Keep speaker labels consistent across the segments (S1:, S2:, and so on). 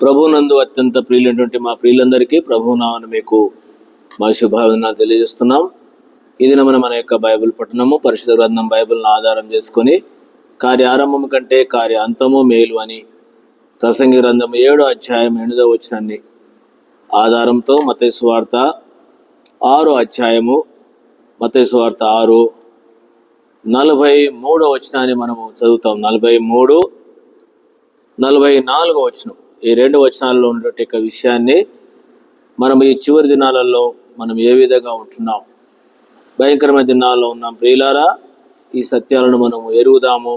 S1: ప్రభునందు అత్యంత ప్రియులైనటువంటి మా ప్రియులందరికీ ప్రభునామమున మీకు మా శుభావందనాలు తెలియజేస్తున్నాం. ఇది మన యొక్క బైబిల్ పఠనము పరిశుద్ధ గ్రంథం బైబిల్ను ఆధారం చేసుకొని కార్య ఆరంభము కంటే కార్య అంతము మేలు అని ప్రసంగి గ్రంథం 7వ అధ్యాయం 8వ వచనాన్ని ఆధారంతో మత్తయి సువార్త 6వ అధ్యాయము మత్తయి సువార్త 6:43వ వచనాన్ని మనము చదువుతాం. 43, 44వ వచనం, ఈ రెండు వచనాల్లో ఉన్నటువంటి విషయాన్ని మనం ఈ చివరి దినాలలో మనం ఏ విధంగా ఉంటున్నాం, భయంకరమైన దినాల్లో ఉన్నాం ప్రియులారా. ఈ సత్యాలను మనము ఎరుగుదాము.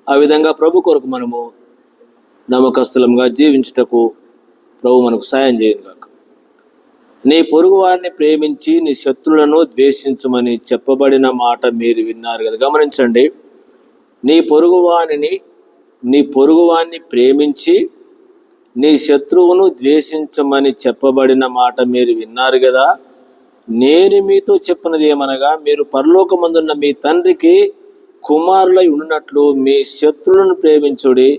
S1: ఆ విధంగా ప్రభు కొరకు మనము నమ్మకస్తులంగా జీవించుటకు ప్రభు మనకు సాయం చేయను గాక. నీ పొరుగు వారిని ప్రేమించి నీ శత్రులను ద్వేషించమని చెప్పబడిన మాట మీరు విన్నారు కదా. గమనించండి, నీ పొరుగువాన్ని ప్రేమించి నీ శత్రువును ద్వేషించమని చెప్పబడిన మాట మీరు విన్నారు కదా. నేను మీతో చెప్పినది ఏమనగా, మీరు పరలోకమందున్న మీ తండ్రికి కుమారులై ఉన్నట్లు మీ శత్రువులను ప్రేమించుడి,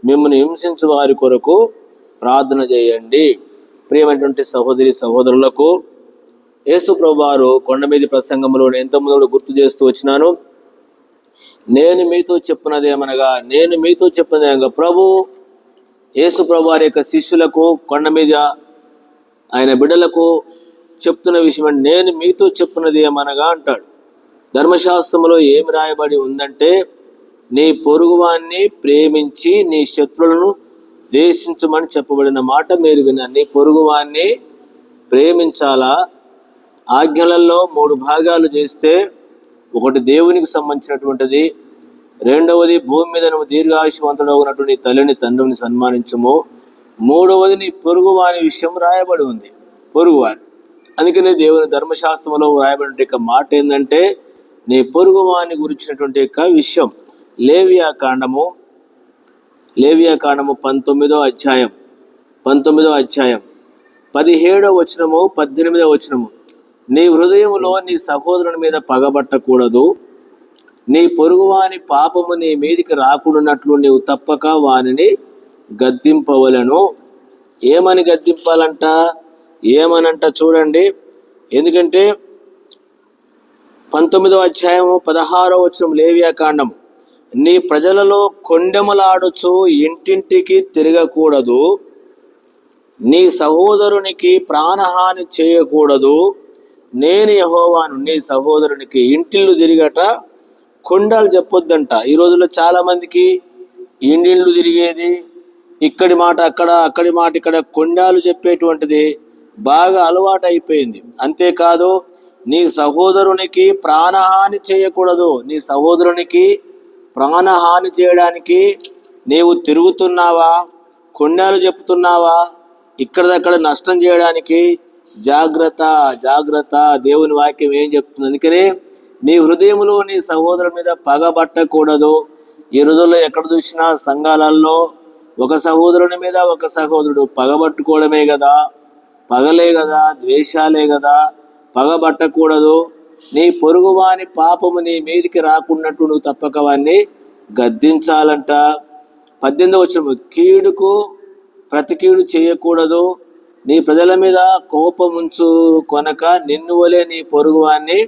S1: మిమ్మల్ని హింసించు వారి కొరకు ప్రార్థన చేయండి. ప్రియమైనటువంటి సహోదరి సహోదరులకు యేసు ప్రభువారు కొండ మీద ప్రసంగంలో ఎంతమంది గుర్తు చేస్తూ వచ్చినాను. నేను మీతో చెప్పినది ఏమనగా ప్రభు యేసు ప్రభు వారి యొక్క శిష్యులకు కొండ మీద ఆయన బిడ్డలకు చెప్తున్న విషయం. నేను మీతో చెప్పినది ఏమనగా అంటాడు. ధర్మశాస్త్రంలో ఏమి రాయబడి ఉందంటే, నీ పొరుగువాన్ని ప్రేమించి నీ శత్రువులను ద్వేషించమని చెప్పబడిన మాట మీరు విన్నారు. నీ పొరుగువాన్ని ప్రేమించాలా? ఆజ్ఞలలో 3 భాగాలు చేస్తే, ఒకటి దేవునికి సంబంధించినటువంటిది, రెండవది భూమి మీద నువ్వు దీర్ఘాయుష్మంతుడవునటువంటి నీ తల్లిని తండ్రిని సన్మానించము, మూడవది నీ పొరుగువాని విషయం రాయబడి ఉంది. పొరుగువాని, అందుకనే దేవుని ధర్మశాస్త్రంలో రాయబడిన మాట ఏంటంటే, నీ పొరుగువాని గురించినటువంటి విషయం. లేవియా కాండము 19వ అధ్యాయం 17వ వచనము 18వ వచనము, నీ హృదయంలో నీ సహోదరుని మీద పగబట్టకూడదు, నీ పొరుగువాని పాపము నీ మీదికి రాకుండానట్లు నీవు తప్పక వానిని గద్దింపవలను. ఏమని గద్దింపాలంట? ఏమనంట చూడండి. ఎందుకంటే 19వ అధ్యాయము 16వ వచనం లేవియా కాండం, నీ ప్రజలలో కొండెములాడుచు ఇంటింటికి తిరగకూడదు, నీ సహోదరునికి ప్రాణహాని చేయకూడదు, నేను యెహోవాను. నీ సహోదరునికి ఇంటిల్లు తిరిగట కొండాలు చెప్పొద్దంట. ఈ రోజుల్లో చాలా మందికి ఇండిళ్ళు తిరిగేది, ఇక్కడి మాట అక్కడ, అక్కడి మాట ఇక్కడ, కొండాలు చెప్పేటువంటిది బాగా అలవాటు అయిపోయింది. అంతేకాదు, నీ సహోదరునికి ప్రాణహాని చేయకూడదు. నీ సహోదరునికి ప్రాణహాని చేయడానికి నీవు తిరుగుతున్నావా, కొండాలు చెప్తున్నావా, ఇక్కడదక్కడ నష్టం చేయడానికి జాగ్రత్త. దేవుని వాక్యం ఏం చెప్తుంది? అందుకనే నీ హృదయంలో నీ సహోదరుని మీద పగబట్టకూడదు. ఈ రోజుల్లో ఎక్కడ చూసినా సంఘాలలో ఒక సహోదరుని మీద ఒక సహోదరుడు పగబట్టుకోవడమే కదా, పగలే కదా, ద్వేషాలే కదా. పగబట్టకూడదు. నీ పొరుగువాని పాపము నీ మీదికి రాకున్నట్టు నువ్వు తప్పక వాన్ని గద్దించాలంట. 18వ వచనము, కీడుకు ప్రతి కీడు చేయకూడదు, నీ ప్రజల మీద కోపముంచు కొనక నిన్ను వలె నీ పొరుగువాన్ని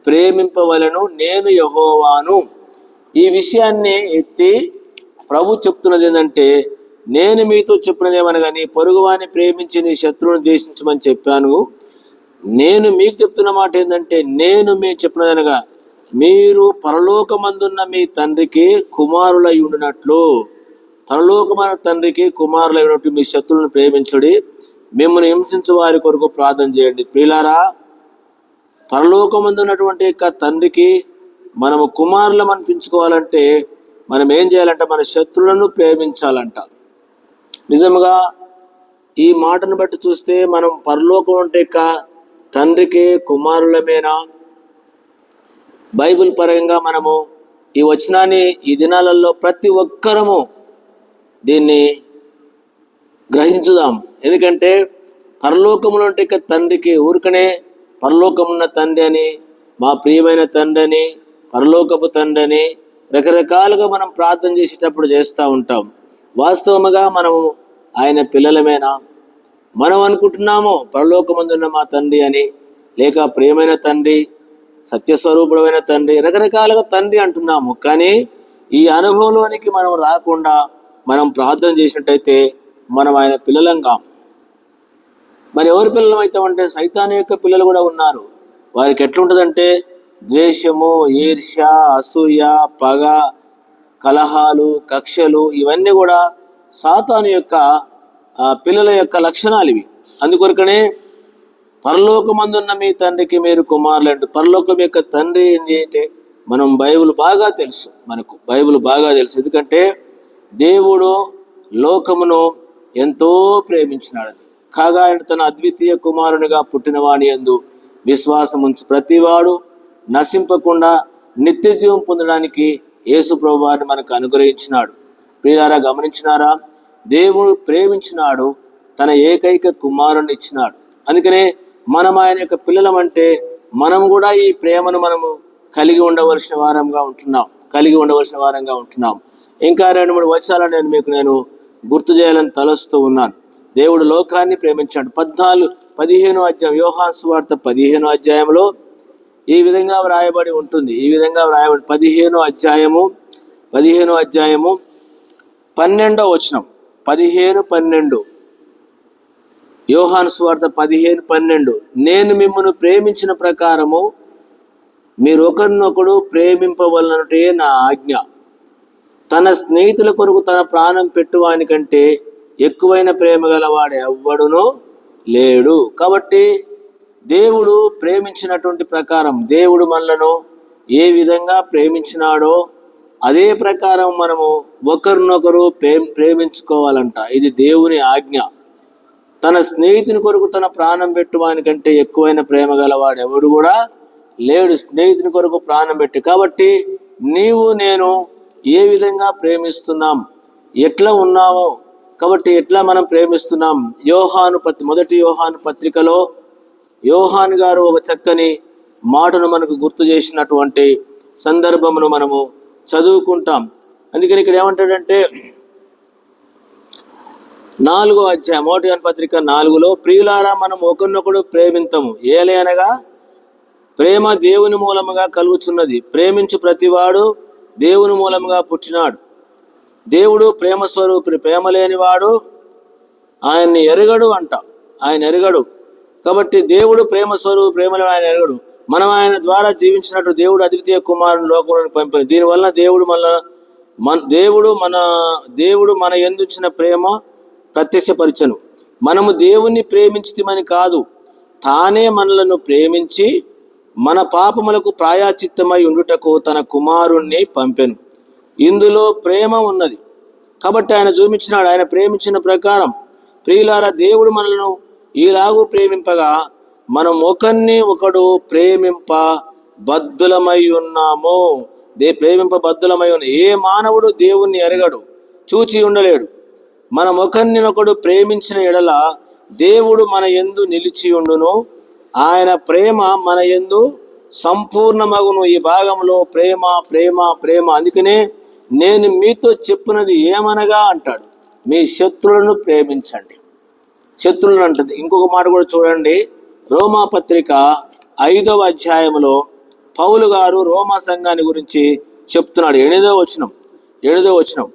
S1: ప్రేమింపవలను, నేను యెహోవాను. ఈ విషయాన్ని ఎత్తి ప్రభు చెప్తున్నది ఏంటంటే, నేను మీతో చెప్పినది ఏమనగా, నీ పొరుగువాన్ని ప్రేమించి నీ శత్రువుని ద్వేషించమని చెప్పాను. నేను మీకు చెప్తున్న మాట ఏంటంటే, నేను మీకు చెప్పినదనగా, మీరు పరలోకమందున్న మీ తండ్రికి కుమారులై ఉండినట్లు, పరలోకమైన తండ్రికి కుమారులై ఉన్నట్టు మీ శత్రువులను ప్రేమించుడి, మిమ్మల్ని హింసించు వారి కొరకు ప్రార్థన చేయండి. ప్రియులారా, పరలోకమందు ఉన్నటువంటి తండ్రికి మనము కుమారులం అనిపించుకోవాలంటే మనం ఏం చేయాలంట? మన శత్రువులను ప్రేమించాలంట. నిజంగా ఈ మాటను బట్టి చూస్తే మనం పరలోకం అంటే తండ్రికి కుమారులమేనా? బైబిల్ పరంగా మనము ఈ వచనాన్ని ఈ దినాలలో ప్రతి ఒక్కరము దీన్ని గ్రహించుదాం. ఎందుకంటే పరలోకములో ఉంటే తండ్రికి ఊరికనే పరలోకమున్న తండ్రి అని, మా ప్రియమైన తండ్రి అని, పరలోకపు తండ్రి అని రకరకాలుగా మనం ప్రార్థన చేసేటప్పుడు చేస్తూ ఉంటాం. వాస్తవముగా మనము ఆయన పిల్లలమేనా? మనం అనుకుంటున్నాము పరలోకమందున్న మా తండ్రి అని, లేక ప్రియమైన తండ్రి, సత్యస్వరూపుడమైన తండ్రి, రకరకాలుగా తండ్రి అంటున్నాము. కానీ ఈ అనుభవంలోనికి మనం రాకుండా మనం ప్రార్థన చేసినట్టయితే మనం ఆయన పిల్లలం కాం. మరి ఎవరి పిల్లలం అవుతామంటే సైతాను యొక్క పిల్లలు కూడా ఉన్నారు. వారికి ఎట్లుంటుందంటే ద్వేషము, ఈర్ష్య, అసూయ, పగ, కలహాలు, కక్షలు, ఇవన్నీ కూడా సాతాను యొక్క పిల్లల యొక్క లక్షణాలు ఇవి. అందుకొరకనే పరలోకమందున్న మీ తండ్రికి మీరు కుమారులు అంటే పరలోకం యొక్క తండ్రి ఏంటి అంటే మనం బైబిల్ బాగా తెలుసు, మనకు బైబిల్ బాగా తెలుసు. ఎందుకంటే దేవుడు లోకమును ఎంతో ప్రేమించినాడు. కాగా ఆయన తన అద్వితీయ కుమారునిగా పుట్టిన వాని యందు విశ్వాసం ఉంచి ప్రతివాడు నశింపకుండా నిత్య జీవం పొందడానికి యేసు ప్రభువారిని మనకు అనుగ్రహించినాడు. ప్రియులారా, గమనించినారా? దేవుడు ప్రేమించినాడు, తన ఏకైక కుమారుని ఇచ్చినాడు. అందుకనే మనం ఆయన యొక్క పిల్లలం అంటే మనం కూడా ఈ ప్రేమను మనము కలిగి ఉండవలసిన వారంగా ఉంటున్నాం. ఇంకా 2-3 వచనాలు నేను గుర్తు చేయాలని తలస్తూ ఉన్నాను. దేవుడు లోకాన్ని ప్రేమించాడు. 15 అధ్యాయం, యోహాను సువార్త 15 అధ్యాయంలో ఈ విధంగా వ్రాయబడి ఉంటుంది. 15 అధ్యాయము 12వ వచనం, 15:12, యోహాను సువార్త 15:12. నేను మిమ్మల్ని ప్రేమించిన ప్రకారము మీరు ఒకరినొకడు ప్రేమింపవలనటే నా ఆజ్ఞ. తన స్నేహితుల కొరకు తన ప్రాణం పెట్టువానికంటే ఎక్కువైన ప్రేమ గలవాడు ఎవ్వడునూ లేడు. కాబట్టి దేవుడు ప్రేమించినటువంటి ప్రకారం, దేవుడు మనలను ఏ విధంగా ప్రేమించినాడో అదే ప్రకారం మనము ఒకరినొకరు ప్రేమించుకోవాలంట. ఇది దేవుని ఆజ్ఞ. తన స్నేహితుని కొరకు తన ప్రాణం పెట్టువానికంటే ఎక్కువైన ప్రేమ గలవాడు ఎవడు కూడా లేడు, స్నేహితుని కొరకు ప్రాణం పెట్టి. కాబట్టి నీవు నేను ఏ విధంగా ప్రేమిస్తున్నాం, ఎట్లా ఉన్నామో, కాబట్టి ఎట్లా మనం ప్రేమిస్తున్నాం. మొదటి యోహాను పత్రికలో యోహాను గారు ఒక చక్కని మాటను మనకు గుర్తు చేసినటువంటి సందర్భమును మనము చదువుకుంటాం. అందుకని ఇక్కడ ఏమంటాడంటే 4వ అధ్యాయం, మొదటి యోహాను పత్రిక 4లో, ప్రియులారా మనం ఒకరినొకడు ప్రేమింతము, ఏలయనగా ప్రేమ దేవుని మూలముగా కలుగుచున్నది. ప్రేమించు ప్రతివాడు దేవుని మూలముగా పుట్టినాడు. దేవుడు ప్రేమ స్వరూపుని, ప్రేమ లేనివాడు ఆయన్ని ఎరగడు అంట. ఆయన ఎరగడు. కాబట్టి దేవుడు ప్రేమ స్వరూపు, ప్రేమలో ఆయన ఎరగడు. మనం ఆయన ద్వారా జీవించినట్టు దేవుడు అద్వితీయ కుమారుని లోకంలోకి పంపారు. దీనివల్ల దేవుడు మన యందుంచిన ప్రేమ ప్రత్యక్షపరచను. మనము దేవుణ్ణి ప్రేమించితిమని కాదు, తానే మనలను ప్రేమించి మన పాపములకు ప్రాయశ్చిత్తమై ఉండుటకు తన కుమారుణ్ణి పంపెను. ఇందులో ప్రేమ ఉన్నది కాబట్టి ఆయన చూపించినాడు. ఆయన ప్రేమించిన ప్రకారం, ప్రియులారా, దేవుడు మనలను ఈలాగూ ప్రేమింపగా మనం ఒకరిని ఒకడు ప్రేమింప బద్ధులమై ఉన్నాము. ఏ మానవుడు దేవుణ్ణి ఎరగడు, చూచి ఉండలేడు. మనం ఒకరినొకడు ప్రేమించిన ఎడల దేవుడు మన యందు నిలిచి ఉండును, ఆయన ప్రేమ మన యందు సంపూర్ణమగును. ఈ భాగంలో ప్రేమ ప్రేమ ప్రేమ. అందుకనే నేను మీతో చెప్పినది ఏమనగా అంటాడు, మీ శత్రువులను ప్రేమించండి. శత్రువులను అంటది. ఇంకొక మాట కూడా చూడండి, రోమా పత్రిక 5వ అధ్యాయంలో పౌలు గారు రోమా సంఘాన్ని గురించి చెప్తున్నాడు. 8వ వచనం.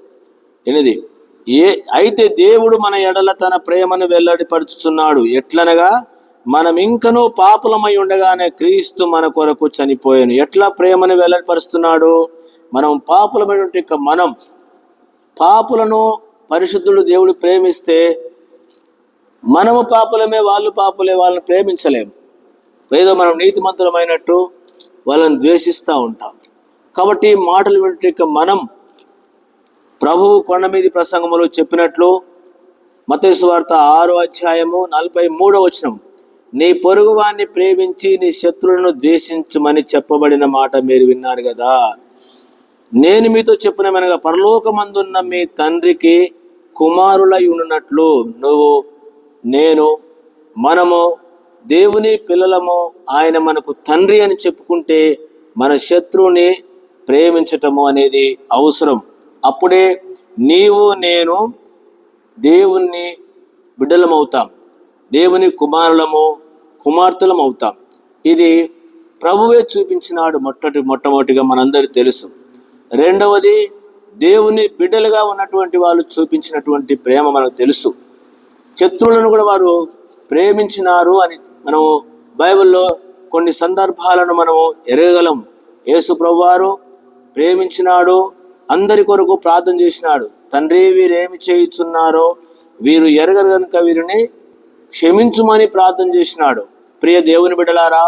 S1: అయితే దేవుడు మన ఎడల తన ప్రేమను వెల్లడిపరుచుతున్నాడు. ఎట్లనగా మనం ఇంకనూ పాపులమై ఉండగానే క్రీస్తు మన కొరకు చనిపోయాను. ఎట్లా ప్రేమను వెల్లడిపరుస్తున్నాడు? మనం పాపులమైనటువంటి మనం పాపులను పరిశుద్ధుడు దేవుడు ప్రేమిస్తే మనము పాపులమే, వాళ్ళు పాపులే, వాళ్ళని ప్రేమించలేము. ఏదో మనం నీతిమంతులమైనట్టు వాళ్ళని ద్వేషిస్తూ ఉంటాం. కాబట్టి మాటలు వింటే మనం ప్రభువు కొండ మీది ప్రసంగంలో చెప్పినట్లు మత్తయి సువార్త 6వ అధ్యాయము 43వ వచనం, నీ పొరుగు వారిని ప్రేమించి నీ శత్రువులను ద్వేషించుమని చెప్పబడిన మాట మీరు విన్నారు కదా. నేను మీతో చెప్పినమనగా పరలోకమందున్న మీ తండ్రికి కుమారులై ఉన్నట్లు నువ్వు నేను మనము దేవుని పిల్లలము, ఆయన మనకు తండ్రి అని చెప్పుకుంటే మన శత్రువుని ప్రేమించటము అనేది అవసరం. అప్పుడే నీవు నేను దేవుని బిడ్డలం అవుతాం, దేవుని కుమారులము కుమార్తెలం అవుతాం. ఇది ప్రభువే చూపించినాడు మొట్టమొదటిగా మనందరికీ తెలుసు. రెండవది దేవుని బిడ్డలుగా ఉన్నటువంటి వాళ్ళు చూపించినటువంటి ప్రేమ మనకు తెలుసు. శత్రువులను కూడా వారు ప్రేమించినారు అని మనం బైబిల్లో కొన్ని సందర్భాలను మనము ఎరగగలం. యేసు ప్రభువారు ప్రేమించినాడు, అందరి కొరకు ప్రార్థన చేసినాడు. తండ్రి, వీరేమి చేయుచున్నారో వీరు ఎరగరు కనుక వీరిని క్షమించుమని ప్రార్థన చేసినాడు. ప్రియ దేవుని బిడ్డలారా,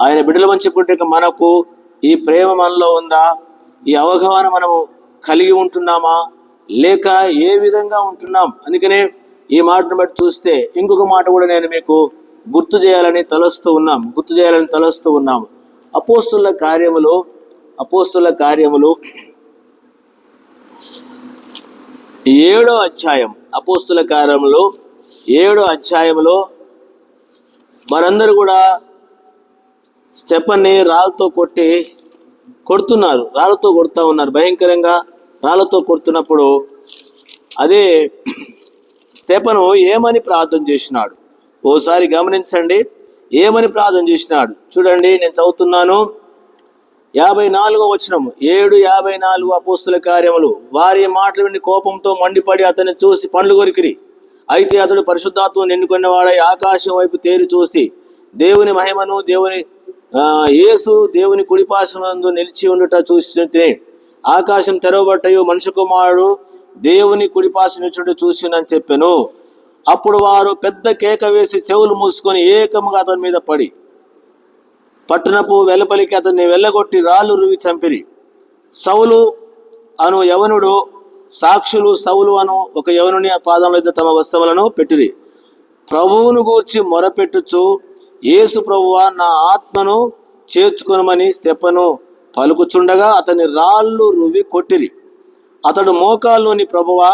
S1: ఆయన బిడ్డలమని చెప్పుకుంటే మనకు ఈ ప్రేమ మనలో ఉందా? ఈ అవగాహన మనము కలిగి ఉంటున్నామా, లేక ఏ విధంగా ఉంటున్నాం? అందుకనే ఈ మాటను బట్టి చూస్తే ఇంకొక మాట కూడా నేను మీకు గుర్తు చేయాలని తలస్తూ ఉన్నాము. అపోస్తుల కార్యములు 7వ అధ్యాయం. అపోస్తుల కార్యములు 7వ అధ్యాయంలో మనందరూ కూడా స్టెఫన్ని రాళ్ళతో కొడుతూ ఉన్నారు. భయంకరంగా రాళ్ళతో కొడుతున్నప్పుడు అదే స్టెఫను ఏమని ప్రార్థన చేసినాడు ఓసారి గమనించండి. ఏమని ప్రార్థన చేసినాడు చూడండి, నేను చదువుతున్నాను. 54వ వచనం, 7:54 అపోస్తుల కార్యములు. వారి మాటలు విని కోపంతో మండిపడి అతన్ని చూసి పండ్లు కొరికిరి. అయితే అతడు పరిశుద్ధాత్మ నిండుకున్నవాడై ఆకాశం వైపు తేరి చూసి దేవుని మహిమను యేసు దేవుని కుడిపార్శ్వమందు నిలిచి ఉండుట చూసి ఆకాశం తెరవబట్టయు మనుష్య కుమారుడు దేవుని కుడిపార్శ్వ నిల్చుండి చూసినని చెప్పెను. అప్పుడు వారు పెద్ద కేక వేసి చెవులు మూసుకొని ఏకముగా అతని మీద పడి పట్టణపు వెలుపలికి అతన్ని వెళ్ళగొట్టి రాళ్ళు రువి చంపిరి. సౌలు అను యవనుడు సాక్షులు సౌలు అను ఒక యవనుని పాదముల మీద తమ వస్త్రములను పెట్టిరి. ప్రభువును గూర్చి మొరపెట్టుచు, యేసు ప్రభువా, నా ఆత్మను చేర్చుకొనమని స్టెఫను పలుకుచుండగా అతని రాళ్ళు రువి కొట్టిరి. అతడు మోకాల్లోని, ప్రభువా,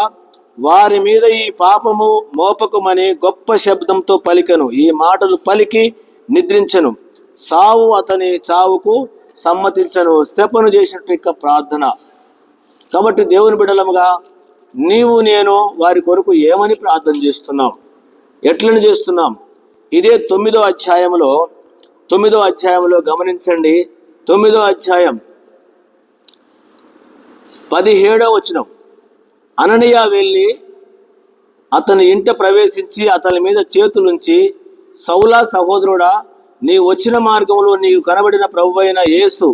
S1: వారి మీద ఈ పాపము మోపకమని గొప్ప శబ్దంతో పలికెను. ఈ మాటలు పలికి నిద్రించెను. సావు అతని చావుకు సమ్మతించను. స్టెఫను చేసినట్టు ప్రార్థన. కాబట్టి దేవుని బిడ్డలముగా నీవు నేను వారి కొరకు ఏమని ప్రార్థన చేస్తున్నాం, ఎట్లని చేస్తున్నాం? ఇదే 9వ అధ్యాయంలో గమనించండి. 9వ అధ్యాయం 17వ వచనం. అననీయ వెళ్ళి అతని ఇంట ప్రవేశించి అతని మీద చేతులుంచి, సౌలా సహోదరుడా, నీ వచ్చిన మార్గంలో నీకు కనబడిన ప్రభువైన యేసు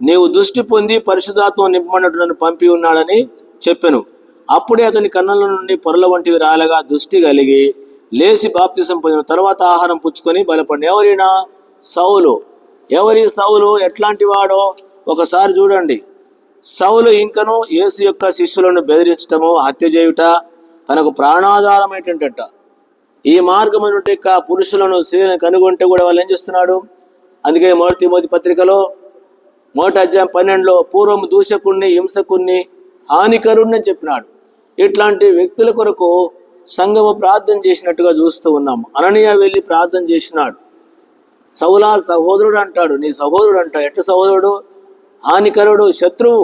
S1: నీవు దృష్టి పొంది పరిశుద్ధాత్మ నింపమన్నట్టు నన్ను పంపి ఉన్నాడని చెప్పెను. అప్పుడే అతని కన్నుల నుండి పొరల వంటివి రాలగా దృష్టి కలిగి లేచి బాప్తిసం పొందిన. తర్వాత ఆహారం పుచ్చుకొని బలపడిన. ఎవరైనా సౌలు. ఎవరి సౌలు? ఎట్లాంటి వాడో ఒకసారి చూడండి. సౌలు ఇంకను యేసు యొక్క శిష్యులను బెదిరించటము, హత్య చేయుట తనకు ప్రాణాధారమైనట. ఈ మార్గం పురుషులను స్త్రీలను కనుగొంటే కూడా వాళ్ళు ఏం చేస్తున్నాడు? అందుకే 1 తిమోతి పత్రికలో 1వ అధ్యాయం 12లో పూర్వం దూషకుణ్ణి, హింసకుణ్ణి, హానికరుణ్ణి అని చెప్పినాడు. ఇట్లాంటి వ్యక్తుల కొరకు సంఘము ప్రార్థన చేసినట్టుగా చూస్తూ ఉన్నాము. అననీయ వెళ్ళి ప్రార్థన చేసినాడు. సౌలా సహోదరుడు అంటాడు. నీ సహోదరుడు అంట. ఎట్ట సహోదరుడు? హానికరుడు, శత్రువు.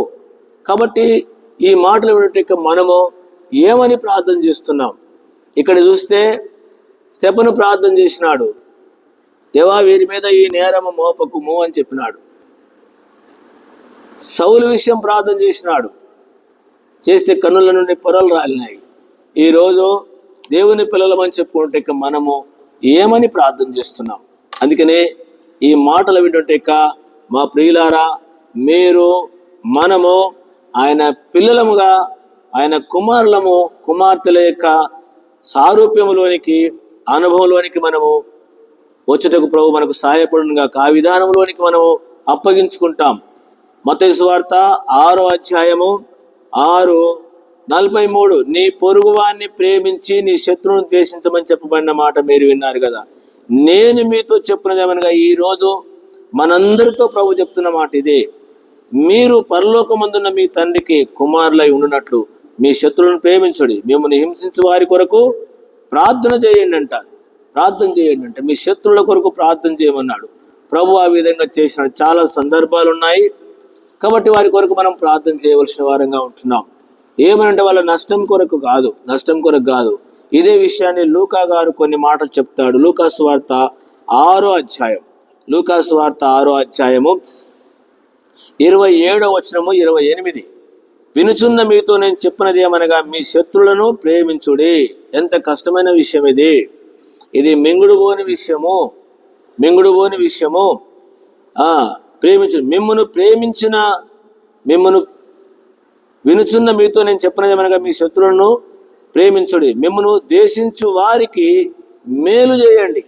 S1: కాబట్టి ఈ మాటలు వినట్టు మనము ఏమని ప్రార్థన చేస్తున్నాం? ఇక్కడ చూస్తే స్టెఫను ప్రార్థన చేసినాడు. దేవా, వీరి మీద ఈ నేరము మోపకుము అని చెప్పినాడు. సౌలు విషయం ప్రార్థన చేసినాడు. చేస్తే కన్నుల నుండి పొరలు రాలినాయి. ఈరోజు దేవుని పిల్లలమని చెప్పుకుంటే మనము ఏమని ప్రార్థన చేస్తున్నాం? అందుకనే ఈ మాటలు వింటుంటే మా ప్రియులారా, మీరు మనము ఆయన పిల్లలముగా, ఆయన కుమారులము కుమార్తెల యొక్క సారూప్యములోనికి, అనుభవంలోనికి మనము వచ్చుటకు ప్రభు మనకు సహాయపడునుగా. ఆ విధానంలోనికి మనము అప్పగించుకుంటాం. మత్తయి సువార్త 6వ అధ్యాయము 6:43, నీ పొరుగువాన్ని ప్రేమించి నీ శత్రువును ద్వేషించమని చెప్పబడిన మాట మీరు విన్నారు కదా. నేను మీతో చెప్పినదేమనగా, ఈరోజు మనందరితో ప్రభు చెప్తున్న మాట ఇదే. మీరు పరలోకమందున్న మీ తండ్రికి కుమారులై ఉండునట్లు మీ శత్రువులను ప్రేమించుడి, మిమ్మల్ని హింసించు వారి కొరకు ప్రార్థన చేయండి అంట. మీ శత్రువుల కొరకు ప్రార్థన చేయమన్నాడు ప్రభు. ఆ విధంగా చేసిన చాలా సందర్భాలు ఉన్నాయి. కాబట్టి వారి కొరకు మనం ప్రార్థన చేయవలసిన వారంగా ఉంటున్నాం. ఏమనంటే వాళ్ళ నష్టం కొరకు కాదు. ఇదే విషయాన్ని లూకా గారు కొన్ని మాటలు చెప్తాడు. లూకా సువార్త 6వ అధ్యాయం, లూకా సువార్త 6వ అధ్యాయము 27వ వచనము 28. వినుచున్న మీతో నేను చెప్పినది ఏమనగా మీ శత్రులను ప్రేమించుడి. ఎంత కష్టమైన విషయం ఇది మింగుడుబోని విషయము. ప్రేమించు మిమ్మును వినుచున్న మీతో నేను చెప్పినది ఏమనగా మీ శత్రులను ప్రేమించుడి. మిమ్మును ద్వేషించు వారికి మేలు చేయండి.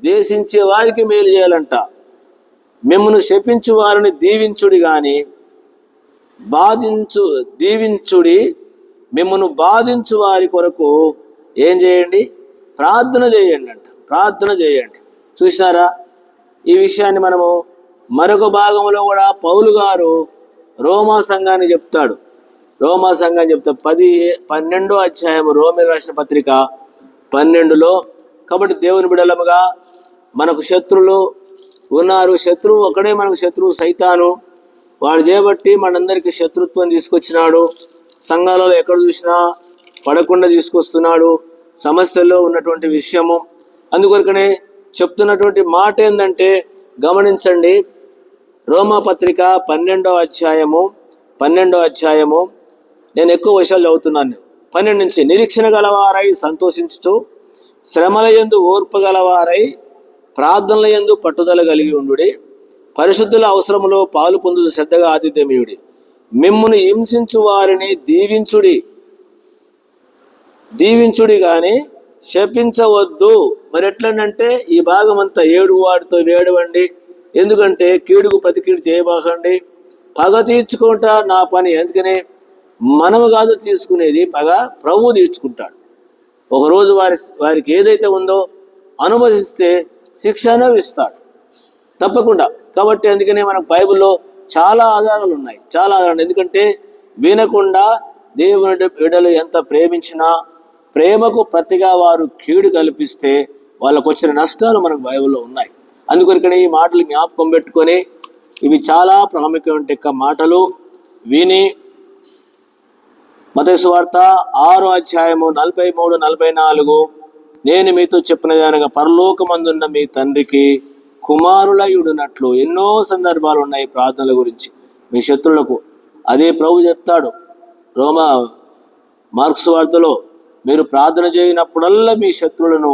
S1: ద్వేషించే వారికి మేలు చేయాలంట. మిమ్మును శపించు వారిని దీవించుడి గాని దీవించుడి. మిమ్మును బాధించు వారి కొరకు ఏం చేయండి? ప్రార్థన చేయండి. చూసినారా? ఈ విషయాన్ని మనము మరొక భాగంలో కూడా పౌలు గారు రోమా సంఘాన్ని చెప్తాడు. 12వ అధ్యాయము రోమీయులకు రాసిన పత్రిక 12లో, కాబట్టి దేవుని బిడలముగా మనకు శత్రువులు ఉన్నారు. శత్రువు ఒకడే మనకు శత్రువు, సైతాను. వాడు చేయబట్టి మనందరికీ శత్రుత్వం తీసుకొచ్చినాడు. సంఘాలలో ఎక్కడ చూసినా పడకుండా తీసుకొస్తున్నాడు. సమస్యల్లో ఉన్నటువంటి విషయము. అందుకొరకనే చెప్తున్నటువంటి మాట ఏంటంటే గమనించండి. రోమా పత్రిక 12వ అధ్యాయము నేను ఎక్కువ విషయాలు చదువుతున్నాను. 12 నుంచి, నిరీక్షణ గలవారై సంతోషించుతూ, శ్రమల యందు ఓర్పు గలవారై, ప్రార్థనల యందు పట్టుదల కలిగి ఉండుడి. పరిశుద్ధుల అవసరములో పాలు పొందుతూ శ్రద్ధగా ఆతిథ్యమియుడి. మిమ్మును హింసించు వారిని దీవించుడి గాని శపించవద్దు. మరి ఎట్లనంటే ఈ భాగం అంతా వాడితో ఏడవండి. ఎందుకంటే కీడుకు ప్రతి కీడు చేయబాకండి. పగ తీర్చుకుంటా నా పని. అందుకనే మనము కాదు తీసుకునేది, పగ ప్రభువు తీర్చుకుంటాడు. ఒకరోజు వారికి ఏదైతే ఉందో అనుమతిస్తే శిక్ష అనుభవిస్తాడు తప్పకుండా. కాబట్టి అందుకనే మనకు బైబిల్లో చాలా ఆధారాలు ఉన్నాయి. ఎందుకంటే వినకుండా దేవుని బిడ్డలు ఎంత ప్రేమించినా ప్రేమకు ప్రతిగా వారు కీడు కల్పిస్తే వాళ్ళకు వచ్చిన నష్టాలు మనకు బైబిల్లో ఉన్నాయి. అందుకొరకనే ఈ మాటలు జ్ఞాపకం పెట్టుకొని, ఇవి చాలా ప్రాముఖ్యమైన మాటలు విని మత్తయి సువార్త 6వ అధ్యాయము 43, 44, నేను మీతో చెప్పినది అనగా పరలోకమందున్న మీ తండ్రికి కుమారులయుడునట్లు. ఎన్నో సందర్భాలు ఉన్నాయి ప్రార్థనల గురించి. మీ శత్రులకు అదే ప్రభు చెప్తాడు మార్క్స్ వార్తలో, మీరు ప్రార్థన చేయనప్పుడల్లా మీ శత్రువులను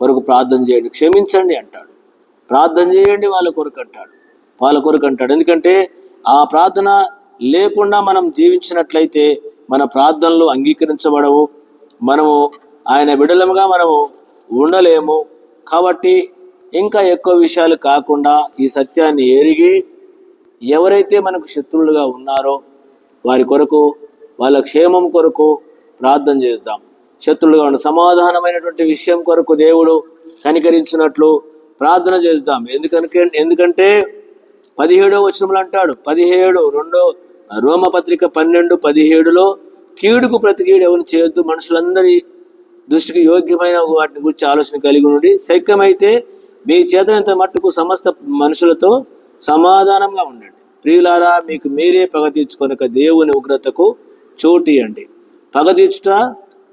S1: కొరకు ప్రార్థన చేయండి, క్షమించండి అంటాడు. ప్రార్థన చేయండి వాళ్ళ కొరకు అంటాడు. ఎందుకంటే ఆ ప్రార్థన లేకుండా మనం జీవించినట్లయితే మన ప్రార్థనలు అంగీకరించబడవు. మనము ఆయన బిడలముగా మనము ఉండలేము. కాబట్టి ఇంకా ఎక్కువ విషయాలు కాకుండా ఈ సత్యాన్ని ఎరిగి ఎవరైతే మనకు శత్రువులుగా ఉన్నారో వారి కొరకు, వాళ్ళ క్షేమం కొరకు ప్రార్థన చేద్దాం. శత్రువులుగా ఉన్న సమాధానమైనటువంటి విషయం కొరకు దేవుడు కనికరించినట్లు ప్రార్థన చేద్దాం. ఎందుకంటే 17వ వచనంలో అంటాడు, 17 రోమపత్రిక 12:17లో, కీడుకు ప్రతి కీడు ఎవరు చేయొద్దు, మనుషులందరి దృష్టికి యోగ్యమైన వాటిని గురించి ఆలోచన కలిగి ఉండి, శక్యమైతే మీ చేతనంత మట్టుకు సమస్త మనుషులతో సమాధానంగా ఉండండి. ప్రియులారా, మీకు మీరే పగ తీర్చుకొనక దేవుని ఉగ్రతకు చోటియండి. పగ తీర్చుట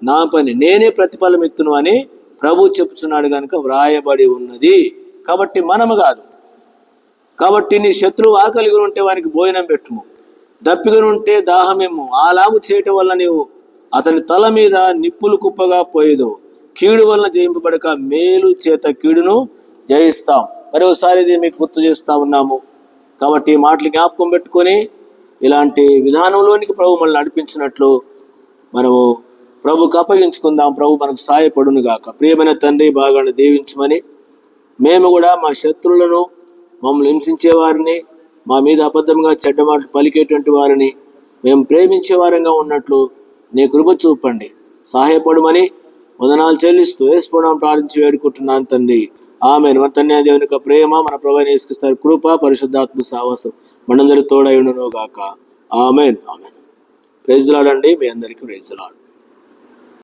S1: నా పని, నేనే ప్రతిఫలం ఇత్తును అని ప్రభు చెప్తున్నాడు కనుక వ్రాయబడి ఉన్నది. కాబట్టి మనము కాదు. కాబట్టి నీ శత్రువు ఆకలిగా ఉంటే వానికి భోజనం పెట్టుము, దప్పిగా ఉంటే దాహమేమో. అలాగు చేయటం వల్ల నీవు అతని తల మీద నిప్పులు కుప్పగా పోయేదు. కీడు వలన జయింపబడక మేలు చేత కీడును జయిస్తాం. మరోసారి ఇది మీకు గుర్తు చేస్తా ఉన్నాము. కాబట్టి ఈ మాటలు జ్ఞాపకం పెట్టుకొని ఇలాంటి విధానంలోనికి ప్రభు మనల్ని నడిపించినట్లు మనము ప్రభుకు అప్పగించుకుందాం. ప్రభు మనకు సహాయపడును గాక. ప్రియమైన తండ్రి, బాగా దీవించమని, మేము కూడా మా శత్రువులను, మమ్మల్ని హింసించే వారిని, మా మీద అబద్ధంగా చెడ్డ మాటలు పలికేటువంటి వారిని మేము ప్రేమించే వారంగా ఉన్నట్లు నీ కృప చూపండి, సహాయపడమని వందనాలు చెల్లిస్తూ యేసునామమున ప్రార్థించి వేడుకుంటున్నాను తండ్రి. ఆమేన్. మన తండ్రి దేవుని యొక్క ప్రేమ, మన ప్రభువైన యేసుక్రీస్తు కృప, పరిశుద్ధాత్మ సహవాసం మనందరి తోడై ఉండును గాక. ఆమేన్. ప్రైజ్ ది లార్డ్ అండి. మీ అందరికీ ప్రైజ్ ది లార్డ్.